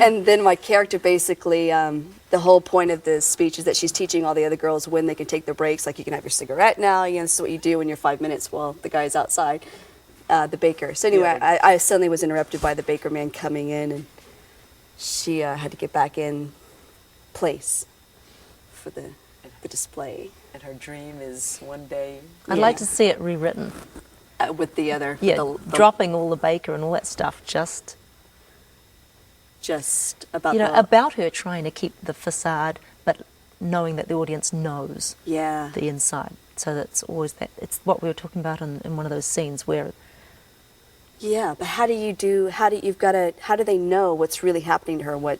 And then my character basically, the whole point of the speech is that she's teaching all the other girls when they can take their breaks. Like, you can have your cigarette now. You know, this is what you do in your 5 minutes while the guy's outside, the baker. So anyway, I suddenly was interrupted by the baker man coming in, and she had to get back in place for the display. And her dream is one day... I'd like to see it rewritten. With the other... Yeah, dropping all the baker and all that stuff, just about, you know, about her trying to keep the facade, but knowing that the audience knows the inside. So that's always that. It's what we were talking about in one of those scenes where... Yeah, but how do they know what's really happening to her? What?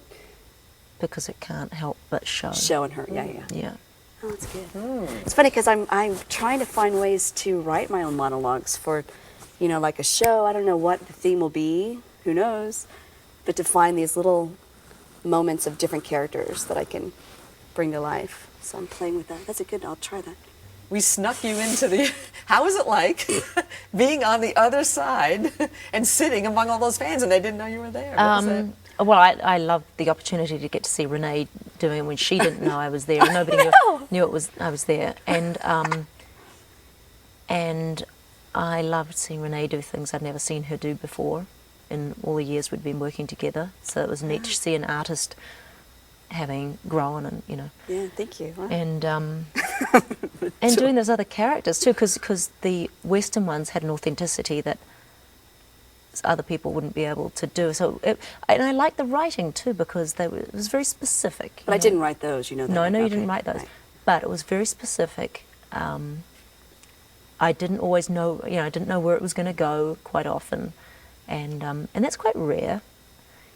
Because it can't help but show. Showing her, yeah. Oh, that's good. It's funny because I'm trying to find ways to write my own monologues for, you know, like a show. I don't know what the theme will be. Who knows? But to find these little moments of different characters that I can bring to life. So I'm playing with that. That's a good. I'll try that. We snuck you into the... How was it like being on the other side and sitting among all those fans and they didn't know you were there? What was it? Well, I loved the opportunity to get to see Reneé doing it when she didn't know I was there. Nobody knew I was there. And I loved seeing Reneé do things I'd never seen her do before in all the years we'd been working together. So it was neat to see an artist having grown and, you know. Yeah, thank you. Wow. And doing those other characters too, because the Western ones had an authenticity that other people wouldn't be able to do. So, and I liked the writing too, because it was very specific. But I didn't write those, you know. No, I know you didn't write those, but it was very specific. I didn't always know, you know, I didn't know where it was going to go quite often, and that's quite rare.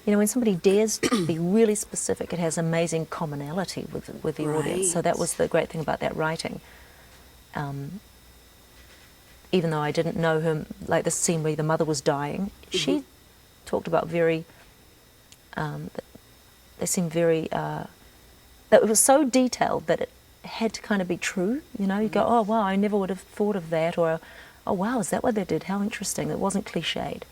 You know, when somebody dares to be really specific, it has amazing commonality with the audience. So that was the great thing about that writing. Even though I didn't know her, like the scene where the mother was dying, she talked about very, they seemed very, that it was so detailed that it had to kind of be true, you know. You go, oh wow, I never would have thought of that, or oh wow, is that what they did? How interesting. It wasn't cliched.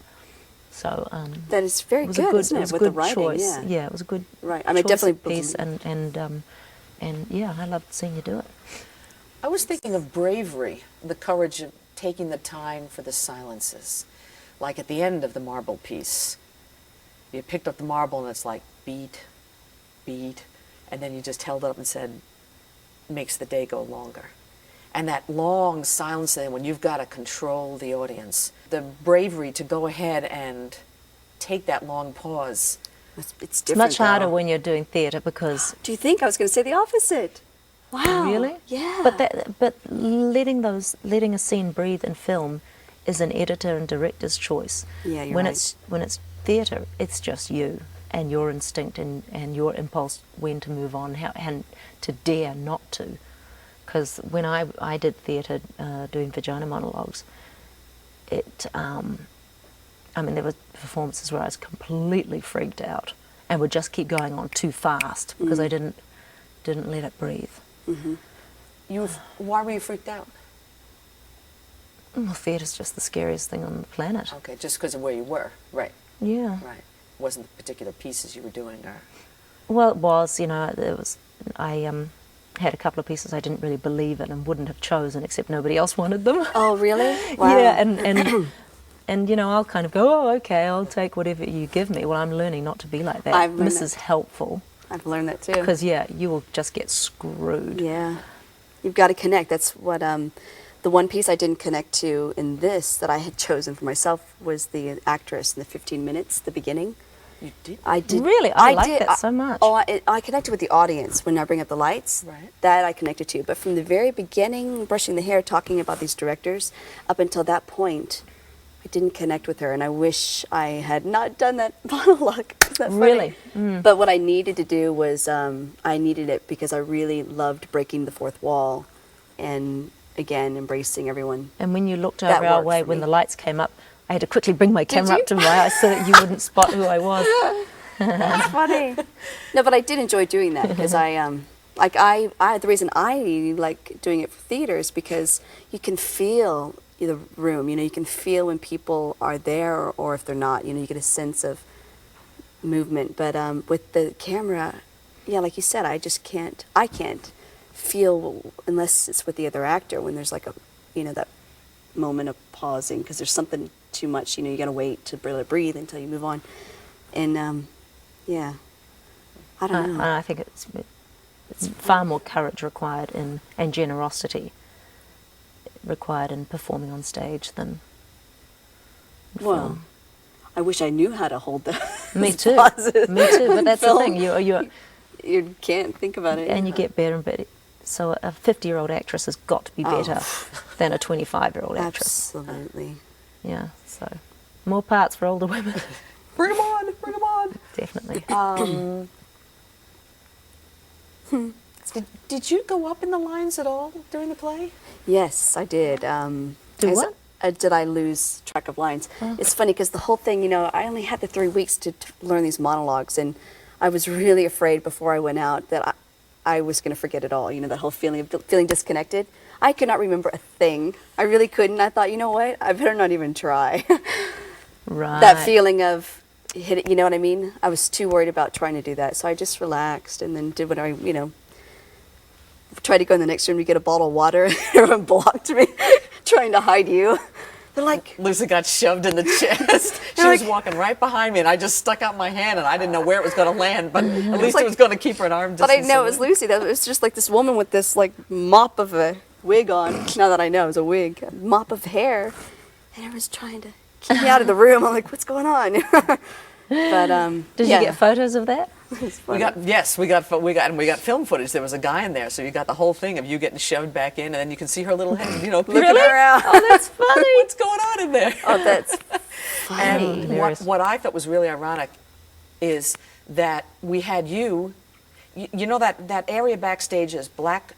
So that is very good, isn't it? With the writing, choice. Yeah, it was a good I mean, definitely piece, and yeah, I loved seeing you do it. I was thinking of bravery, the courage of taking the time for the silences. Like at the end of the marble piece, you picked up the marble and it's like beat, beat, and then you just held it up and said, makes the day go longer. And that long silence then when you've got to control the audience, the bravery to go ahead and take that long pause. It's different. It's much harder when you're doing theatre because... Do you think? I was going to say the opposite. Wow. Really? Yeah. But letting a scene breathe in film is an editor and director's choice. Yeah, you're when right. When it's theatre, it's just you and your instinct and your impulse when to move on and to dare not to. Because when I did theatre doing vagina monologues, I mean, there were performances where I was completely freaked out and would just keep going on too fast because I didn't let it breathe. Why were you freaked out? Well, theatre's just the scariest thing on the planet. Okay, just because of where you were, right? Yeah. Right. Wasn't the particular pieces you were doing, or? Well, it was. You know, I had a couple of pieces I didn't really believe in and wouldn't have chosen, except nobody else wanted them. Oh, really? Wow. Yeah, and you know, I'll kind of go, oh, okay, I'll take whatever you give me. Well, I'm learning not to be like that. Mrs. Helpful. I've learned that too. Because, yeah, you will just get screwed. Yeah. You've got to connect. That's what, the one piece I didn't connect to in this that I had chosen for myself was the actress in the 15 minutes, the beginning. You did? I did. Really? I liked that so much. I connected with the audience when I bring up the lights. Right. That I connected to. But from the very beginning, brushing the hair, talking about these directors, up until that point, I didn't connect with her, and I wish I had not done that monologue. Isn't that funny? Really? But what I needed to do was, I needed it because I really loved breaking the fourth wall and, again, embracing everyone. And when you looked over our way when the lights came up, I had to quickly bring my camera up to my eyes so that you wouldn't spot who I was. That's funny. No, but I did enjoy doing that because the reason I like doing it for theater is because you can feel the room, you know, you can feel when people are there or if they're not, you know, you get a sense of movement. But with the camera, yeah, like you said, I can't feel unless it's with the other actor when there's like a, that moment of pausing because there's something too much, you got to wait to really breathe until you move on. And yeah, I don't know. And I think it's far more courage required and generosity required in performing on stage than Well, film. I wish I knew how to hold the Me too. pauses. Me too. But that's the Film. thing. You can't think about it. And you get better and better. So a 50-year-old actress has got to be better than a 25-year-old actress. Absolutely. Yeah. So more parts for older women. Bring them on, bring them on. Definitely. Did you go up in the lines at all during the play? Yes, I did. Do what? Did I lose track of lines? It's funny because the whole thing, I only had the 3 weeks to learn these monologues, and I was really afraid before I went out that I was going to forget it all. That whole feeling of feeling disconnected. I could not remember a thing. I really couldn't. I thought, you know what? I better not even try. Right. That feeling of hit it, you know what I mean? I was too worried about trying to do that, so I just relaxed and then did what I, tried to go in the next room to get a bottle of water. Everyone blocked me, trying to hide you. They're like, Lucy got shoved in the chest. She was walking right behind me, and I just stuck out my hand, and I didn't know where it was going to land, but at least it was going to keep her at arm distance. but I know it was Lucy. That was just like this woman with this like mop of a wig on. Now that I know it was a wig, a mop of hair, and everyone's trying to keep me out of the room. I'm like, what's going on? But Did yeah. you get photos of that? We got film footage. There was a guy in there, so you got the whole thing of you getting shoved back in, and then you can see her little head, peeking around. Oh, that's funny. What's going on in there? Oh, that's And Hilarious. what I thought was really ironic is that we had you know that area backstage is black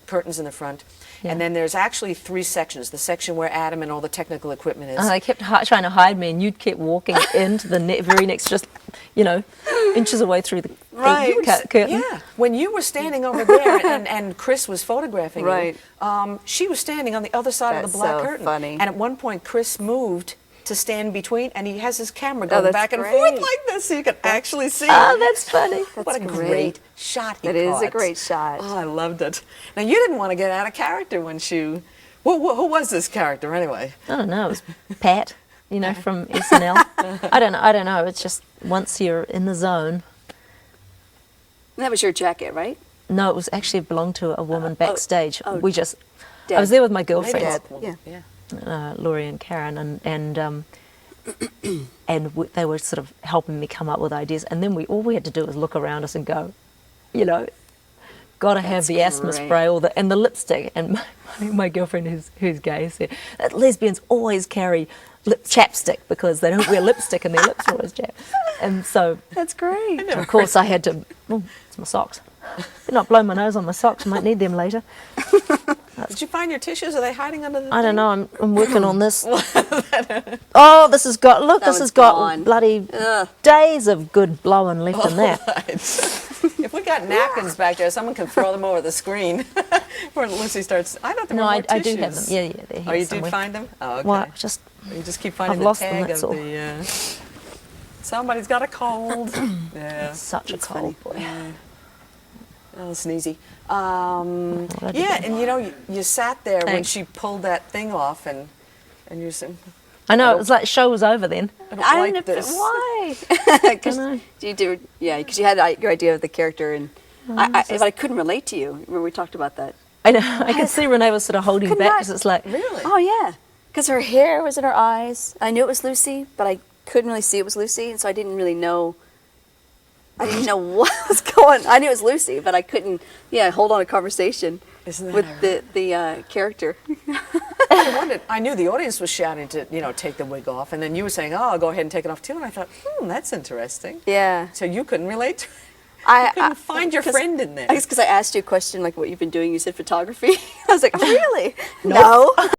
curtains in the front, Yeah. and then there's actually 3 sections. The section where Adam and all the technical equipment is. They kept trying to hide me, and you kept walking into the very next, just inches away through the Right. curtain. Yeah, when you were standing over there and Chris was photographing Right. you, she was standing on the other side of That's the black so curtain. funny. And at one point, Chris moved to stand between, and he has his camera going that's back and great. forth like this, so you can actually see. Oh, that's funny. What a That's great great. shot he That is a caught. great shot. Oh, I loved it. Now, you didn't want to get out of character when she... Who was this character, anyway? I don't know. It was Pat, from SNL. I don't know. It's just once you're in the zone. That was your jacket, right? No, it was actually belonged to a woman backstage. oh, I was there with my Maybe girlfriends, both. Yeah. Laurie and Karen, and they were sort of helping me come up with ideas. And then all we had to do was look around us and go, got to have That's the asthma great. spray and the lipstick. And my girlfriend, who's gay, said that lesbians always carry chapstick because they don't wear lipstick and their lips are always chapped. And so, That's great. of course, I had to. Oh, it's my socks. Better not blow my nose on my socks. I might need them later. Did you find your tissues? Are they hiding under the I don't thing? know. I'm working on this. Oh, this has got. Look, That this has one's got gone. bloody Ugh. days of good blowing left in that. If we got napkins back there, someone can throw them over the screen before Lucy starts. I thought there No, were more I tissues. do have them. Yeah, they're here Oh, you somewhere. did find them? Oh, okay. Well, just You just keep finding I've the lost them, tag that's of all. the. Somebody's got a cold. Yeah. such a It's cold funny. boy. Oh, sneezy. I did Yeah, that. and you sat there when Thanks. she pulled that thing off, and you said, I know. It was like the show was over then. I don't I like don't know this. why. I Because know. because you had your idea of the character, and I couldn't relate to you. Remember we talked about that. I know. I could see Renee was sort of holding Could back not- because it's like, Really? Oh yeah, because her hair was in her eyes. I knew it was Lucy, but I couldn't really see it was Lucy, and so I didn't really know. I didn't know what was going. I knew it was Lucy, but I couldn't. Yeah, hold on a conversation Isn't that with ironic? the character. I wondered. I knew the audience was shouting to take the wig off, and then you were saying, "Oh, I'll go ahead and take it off too." And I thought, that's interesting. Yeah. So you couldn't relate to it. I couldn't find your 'cause- friend in there. I guess because I asked you a question like what you've been doing. You said photography. I was like, really? No.